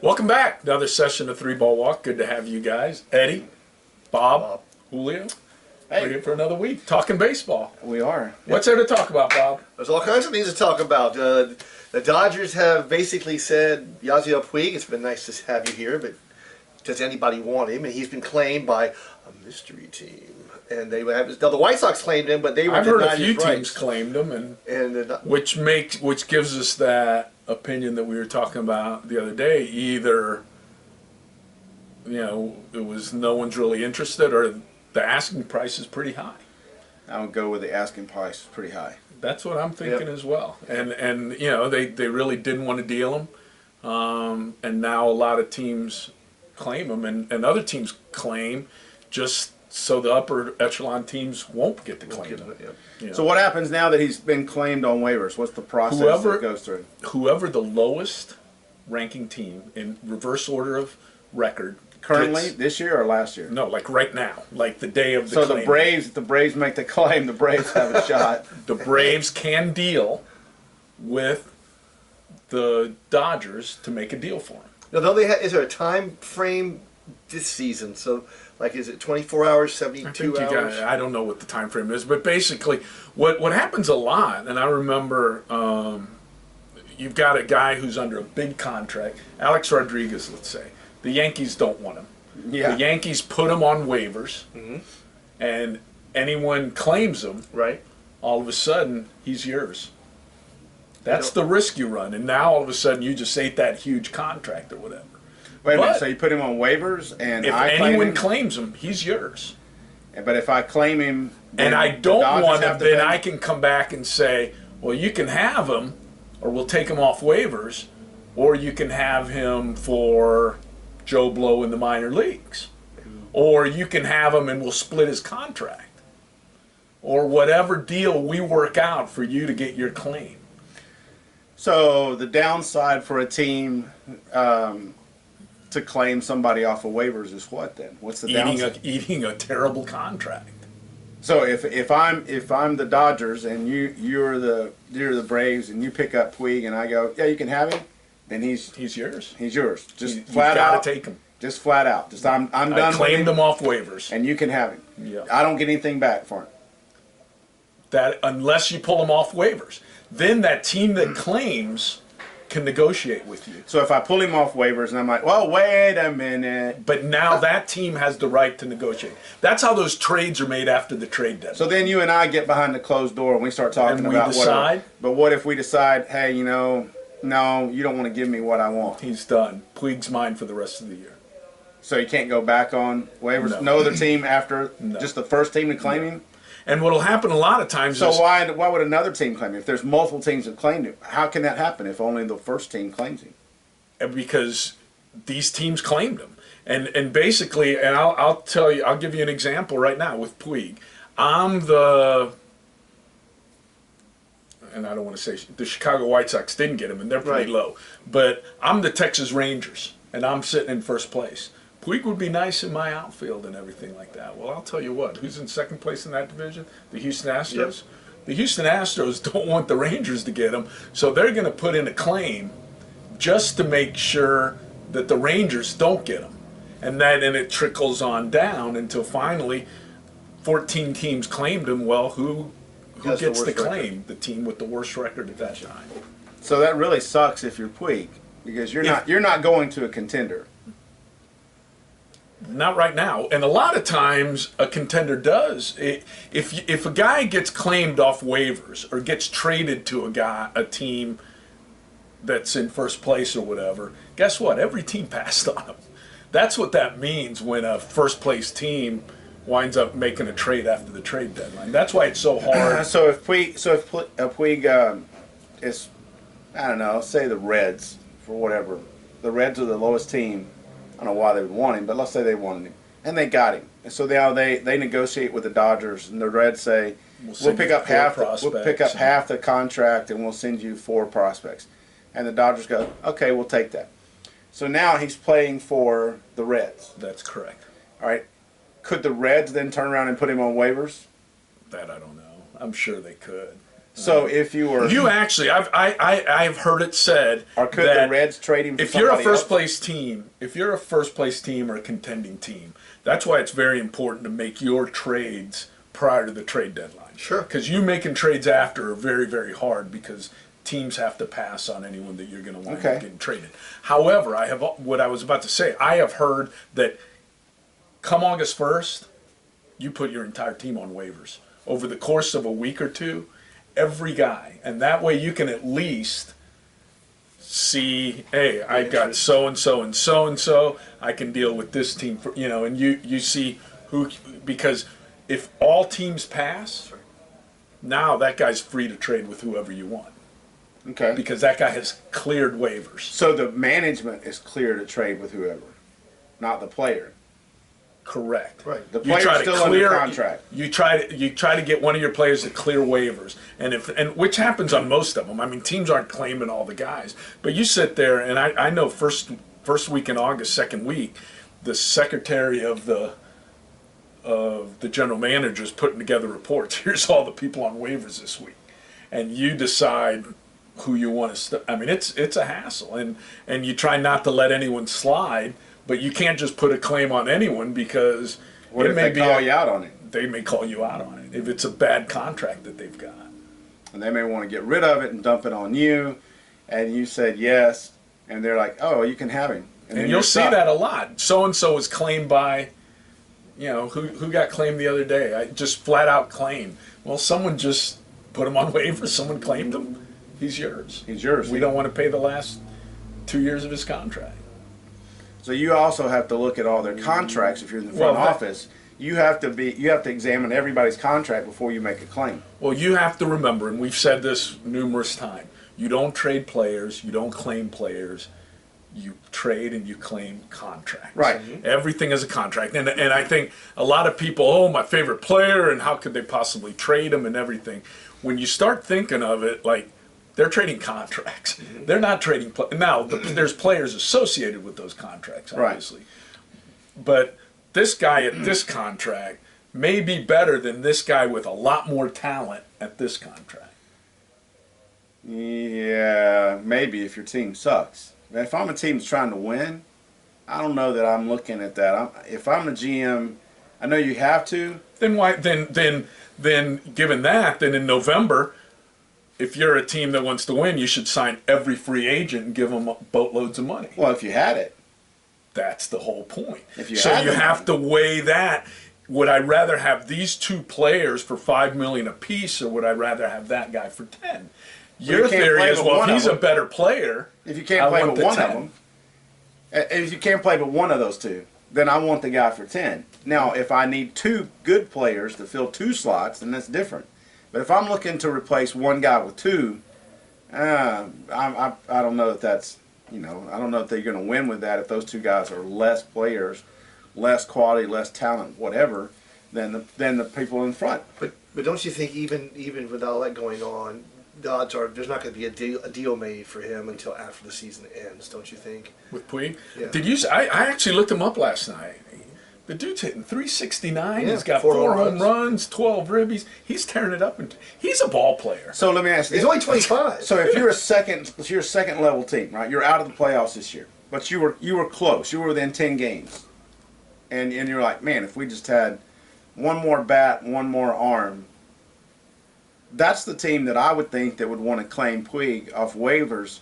Welcome back. Another session of Three Ball Walk. Good to have you guys. Eddie, Bob, Julio. Hey. We're here for another week talking baseball. We are. What's there to talk about, Bob? There's all kinds of things to talk about. The Dodgers have basically said, Yasiel Puig, it's been nice to have you here, but does anybody want him? And he's been claimed by a mystery team. And they have, now the White Sox claimed him, but they were I've heard a denied few his teams rights. claimed him, And which gives us that opinion that we were talking about the other day. Either, it was no one's really interested, or the asking price is pretty high. I would go with the asking price pretty high. That's what I'm thinking as well. And they really didn't want to deal him, and now a lot of teams claim him, and other teams claim just so the upper echelon teams won't get to claim him. So what happens now that he's been claimed on waivers? What's the process that goes through? Whoever the lowest ranking team in reverse order of record Currently, this year or last year? No, like right now, like the day of the So claim. the Braves make the claim. The Braves have a shot. The Braves can deal with the Dodgers to make a deal for him. now, though is there a time frame this season? So, like, is it 24 hours, 72 hours? I don't know what the time frame is, but basically, what happens a lot, and I remember, you've got a guy who's under a big contract, Alex Rodriguez, let's say. The Yankees don't want him. Yeah. The Yankees put him on waivers, and anyone claims him, Right. all of a sudden, he's yours. That's the risk you run, and now all of a sudden you just ate that huge contract or whatever. Wait a minute. But So you put him on waivers, and if I claim anyone him, claims him, he's yours. but if I claim him, then And I the don't Dodgers want him, have to then pay? I can come back and say, well, you can have him, or we'll take him off waivers, or you can have him for Joe Blow in the minor leagues. Or you can have him and we'll split his contract. Or whatever deal we work out for you to get your claim. So the downside for a team to claim somebody off of waivers is what then? What's the downside? Eating a terrible contract. So if I'm the Dodgers and you're the Braves and you pick up Puig and I go, yeah, you can have him, then he's yours. He's yours. Just You've flat got out. to take him. Just flat out. Just I'm done. I with claimed him, him off waivers. and you can have him. Yeah. I don't get anything back for him. That unless you pull him off waivers, then that team that claims can negotiate with you. So if I pull him off waivers and I'm like, well, wait a minute. But now that team has the right to negotiate. That's how those trades are made after the trade deadline. So then you and I get behind the closed door and we start talking And we about decide? But what if we decide, hey, no, you don't want to give me what I want. He's done. Puig's mine for the rest of the year. So you can't go back on waivers. No. No other team after No. just the first team to claim him. And what'll happen a lot of times So is why would another team claim him? If there's multiple teams that claimed him, how can that happen if only the first team claims him? because these teams claimed him. And basically, and I'll tell you, I'll give you an example right now with Puig. And I don't want to say the Chicago White Sox didn't get him, and they're pretty low. But I'm the Texas Rangers, and I'm sitting in first place. Puig would be nice in my outfield and everything like that. Well, I'll tell you what, who's in second place in that division? The Houston Astros. Yep. The Houston Astros don't want the Rangers to get him, so they're going to put in a claim just to make sure that the Rangers don't get him. And it trickles on down until finally 14 teams claimed him. Well, who Has the gets the worst claim? record. The team with the worst record at that time. So that really sucks if you're Puig because you're not going to a contender. Not right now. And a lot of times a contender does. If a guy gets claimed off waivers or gets traded to a team that's in first place or whatever, guess what? Every team passed on him. That's what that means when a first place team winds up making a trade after the trade deadline. That's why it's so hard. So if Puig is, I don't know, say the Reds for whatever, the Reds are the lowest team. I don't know why they would want him, but let's say they wanted him and they got him. And so now they negotiate with the Dodgers, and the Reds say, we'll pick up half the contract and we'll send you 4 prospects. And the Dodgers go, okay, we'll take that. So now he's playing for the Reds. That's correct. All right. Could the Reds then turn around and put him on waivers? That I don't know. I'm sure they could. So if you were, You actually, I've heard it said or could that the Reds trade him for if you're a somebody first else? place team, if you're a first place team or a contending team, that's why it's very important to make your trades prior to the trade deadline. Sure. Because you making trades after are very, very hard because teams have to pass on anyone that you're going to wind Okay. up getting traded. However, I have what I was about to say. I have heard that come August 1st, you put your entire team on waivers over the course of a week or two. Every guy, and that way you can at least see, hey, I've got so and so and so and so. I can deal with this team, for, and you see who, because if all teams pass, now that guy's free to trade with whoever you want Okay. because that guy has cleared waivers. So the management is clear to trade with whoever, not the player. Correct. Right. The You player's try to still under contract. You try to get one of your players to clear waivers, and which happens on most of them. I mean, teams aren't claiming all the guys, but you sit there, and I know first week in August, second week, the secretary of the general manager is putting together reports. Here's all the people on waivers this week, and you decide who you want to. I mean, it's a hassle, and you try not to let anyone slide. But you can't just put a claim on anyone because What if they call you out on it? They may call you out on it if it's a bad contract that they've got. And they may want to get rid of it and dump it on you, and you said yes, and they're like, "Oh, you can have him." And then you'll you're see stuck. that a lot. So and so was claimed by, who got claimed the other day? I just flat out claimed. Well, someone just put him on waivers. Someone claimed him. He's yours. He's yours. We don't want to pay the last 2 years of his contract. So you also have to look at all their contracts. If you're in the front Well, that- office, you have to examine everybody's contract before you make a claim. Well, you have to remember, and we've said this numerous times, you don't trade players, you don't claim players, you trade and you claim contracts. Right. Everything is a contract. And I think a lot of people, oh, my favorite player, and how could they possibly trade him and everything. When you start thinking of it, like, they're trading contracts. They're not trading. Now, there's players associated with those contracts, obviously. Right. But this guy at this contract may be better than this guy with a lot more talent at this contract. Yeah, maybe if your team sucks. If I'm a team that's trying to win, I don't know that I'm looking at that. If I'm a GM, I know you have to. Then why? Then given that, then in November, if you're a team that wants to win, you should sign every free agent and give them boatloads of money. Well, if you had it. That's the whole point. If you so had you the have to weigh that. Would I rather have these two players for $5 million apiece, or would I rather have that guy for 10? Your you can't theory play is, but well, one if he's of a them. better player, If you can't I play want with the one 10. of them, if you can't play with one of those two, then I want the guy for 10. Now, if I need two good players to fill two slots, then that's different. But if I'm looking to replace one guy with two, I don't know if that's, I don't know if they're going to win with that if those two guys are less players, less quality, less talent, whatever, than the people in front. But don't you think even with all that going on, the odds are there's not going to be a deal made for him until after the season ends, don't you think? with Puig. Yeah. Did you? I actually looked him up last night. The dude's hitting 369. Yeah, He's got 4 4 home home runs, 12 ribbies. He's tearing it up. He's a ball player. So let me ask you. He's only 25. So if you're a second level team, right? You're out of the playoffs this year, but you were close. You were within 10 games, and you're like, man, if we just had one more bat, one more arm, that's the team that I would think that would want to claim Puig off waivers,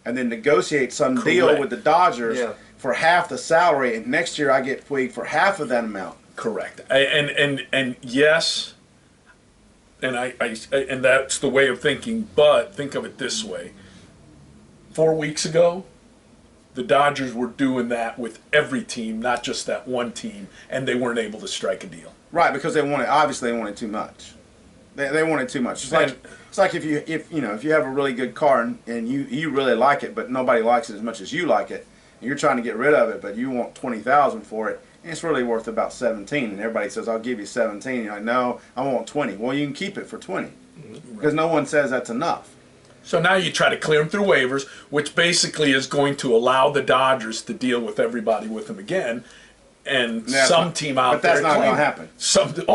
and then negotiate some deal Correct. with the Dodgers Yeah. for half the salary, and next year I get Puig for half of that amount. Correct. And yes, and and that's the way of thinking. But think of it this way: 4 weeks ago, the Dodgers were doing that with every team, not just that one team, and they weren't able to strike a deal. Right, because they wanted too much. They wanted too much. It's like if you have a really good car and you really like it, but nobody likes it as much as you like it, and you're trying to get rid of it, but you want $20,000 for it, and it's really worth about 17, and everybody says, "I'll give you 17." You're like, "No, I want 20." Well, you can keep it for 20 because no one says that's enough. So now you try to clear them through waivers, which basically is going to allow the Dodgers to deal with everybody with them again. and That's some not- team out but that's there not gonna claim- happen.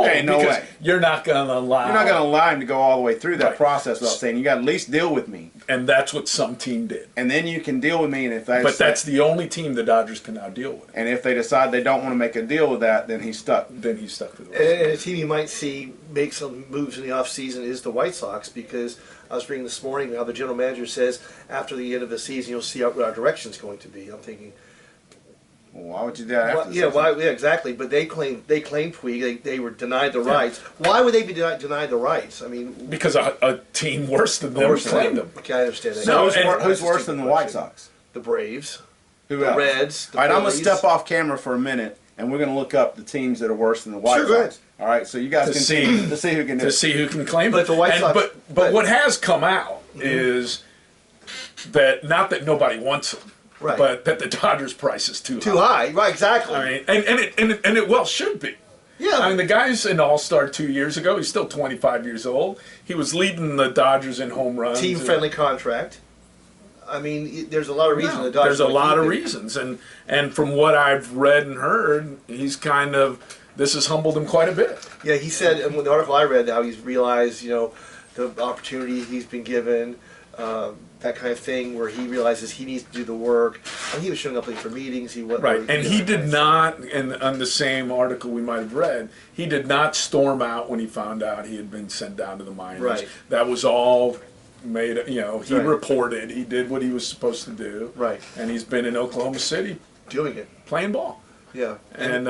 Hey, no because way. you're not going to allow. You're not going to allow him to go all the way through that Right. process without saying, you got to at least deal with me. And that's what some team did. And then you can deal with me. And if they But that's the only team the Dodgers can now deal with. and if they decide they don't want to make a deal with that, then he's stuck. Then he's stuck with And it. a team you might see make some moves in the offseason is the White Sox, because I was reading this morning how the general manager says after the end of the season you'll see what our direction's going to be. I'm thinking, Well, why would you do that after the season? why? Yeah, exactly. But they claimed Puig. They were denied the rights. Why would they be denied the rights? I mean, Because a team worse than them worse than claimed them. him. Okay, I understand that. No, who's, and- who's worse than the White Sox? The Braves, Who the else? Reds. The All right, I'm going to Phillies. step off camera for a minute, and we're going to look up the teams that are worse than the White Sure, go Sox. All right, so you guys To can see- to see who can do To it. see who can claim But it. the White And- Sox- But but- what has come out is that not that nobody wants him, Right. but that the Dodgers' price is too Too high, right? Exactly. I mean, and it well should be. yeah. I mean, the guy's an all-star 2 years ago. He's still 25 years old. He was leading the Dodgers in home runs. Team-friendly contract. I mean, there's a lot of reasons the Dodgers. There's a would lot keep of him. reasons, and from what I've read and heard, he's kind of this has humbled him quite a bit. Yeah, he said, and with the article I read, how he's realized, the opportunity he's been given, that kind of thing, where he realizes he needs to do the work. And he was showing up late for meetings. He went Right, and he did not, and on the same article we might have read, he did not storm out when he found out he had been sent down to the minors. Right. That was all made, he Right. reported, he did what he was supposed to do. Right. And he's been in Oklahoma City doing it. playing ball. Yeah. And,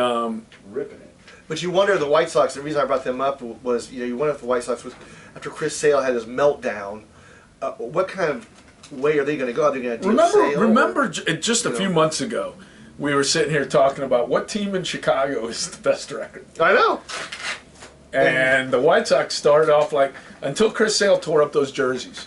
Ripping it. But you wonder, the White Sox, the reason I brought them up was, you wonder if the White Sox was, after Chris Sale had his meltdown, what kind of way are they going to go? Are they going to do Sale? remember just a few months ago, we were sitting here talking about what team in Chicago is the best record. I know. And the White Sox started off until Chris Sale tore up those jerseys.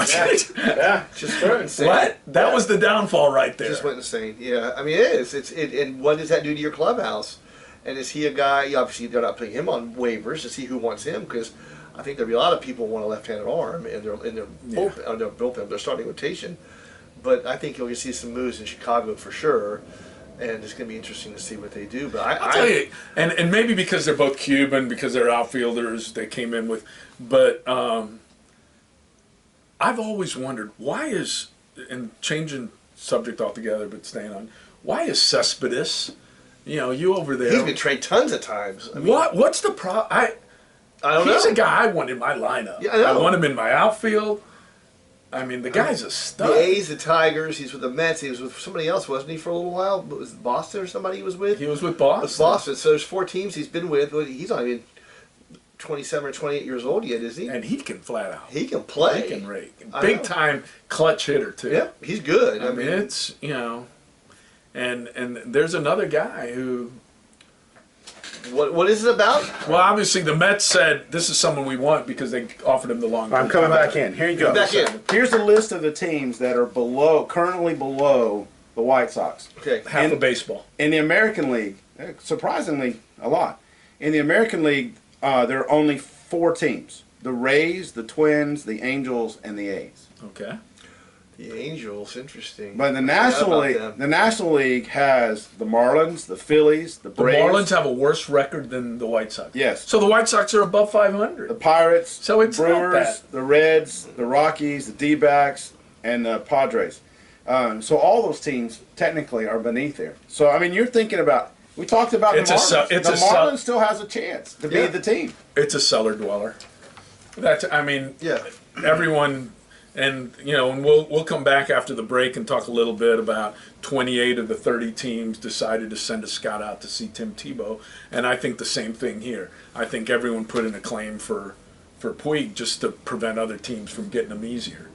Yeah, Just went insane. What? That was the downfall right there. Just went insane. Yeah, I mean it is. And what does that do to your clubhouse? And is he a guy? Obviously, they're not putting him on waivers to see who wants him, because I think there'll be a lot of people who want a left-handed arm in their bullpen, their starting rotation. But I think you'll see some moves in Chicago for sure, and it's going to be interesting to see what they do. But I'll tell you, and maybe because they're both Cuban, because they're outfielders, they came in with. But I've always wondered why is, and changing subject altogether, but staying on, why is Cespedes? You over there. he's been traded tons of times. I mean, What's the problem? I don't He's know. a guy I want in my lineup. Yeah, I know. want him in my outfield. I mean, the guy's a stud. The A's, the Tigers. He's with the Mets. He was with somebody else, wasn't he, for a little while? Was it Boston or somebody he was with? He was with With Boston. Boston. So there's 4 teams he's been with. He's not even 27 or 28 years old yet, is he? And he can flat out. He can play. He can rake. I Big know. time clutch hitter, too. Yeah, he's good. I mean, it's, and there's another guy who, what is it about? well, obviously the Mets said this is someone we want because they offered him the long I'm coming back in. Here you go. Back in. Here's the list of the teams that are currently below the White Sox. Okay. half And- of baseball. In the American League, surprisingly a lot. In the American League, there are only 4 teams: the Rays, the Twins, the Angels, and the A's. Okay. The Angels, interesting. But the I forgot National about League, them. the National League has the Marlins, the Phillies, the The Braves, Marlins have a worse record than the White Sox. Yes. So the White Sox are above the 500. Pirates, So it's not Brewers, bad. the Reds, the Rockies, the D-backs, and the Padres. So all those teams technically are beneath there. So I mean, you're thinking about. We talked about It's the a Marlins. su- it's the a su- Marlins still has a chance to Yeah. be the team. It's a cellar dweller. I mean, Yeah. everyone, and and we'll come back after the break and talk a little bit about 28 of the 30 teams decided to send a scout out to see Tim Tebow, and I think the same thing here. I think everyone put in a claim for Puig just to prevent other teams from getting him easier.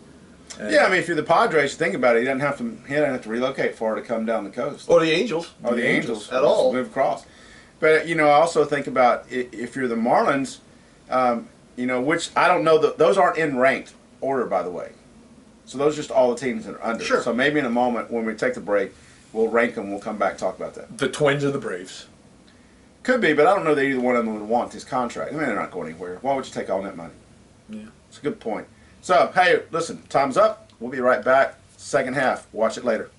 And Yeah, I mean, if you're the Padres, think about it. He doesn't have to relocate far to come down the coast. Or the Angels. Or the Angels At all. move across. But I also think about if you're the Marlins, which I don't know. Those aren't in ranked order, by the way. So those are just all the teams that are under. Sure. So maybe in a moment when we take the break, we'll rank them. We'll come back and talk about that. the Twins are the Braves. Could be, but I don't know that either one of them would want this contract. I mean, they're not going anywhere. Why would you take all that money? Yeah. It's a good point. So, hey, listen, time's up. We'll be right back. Second half. Watch it later.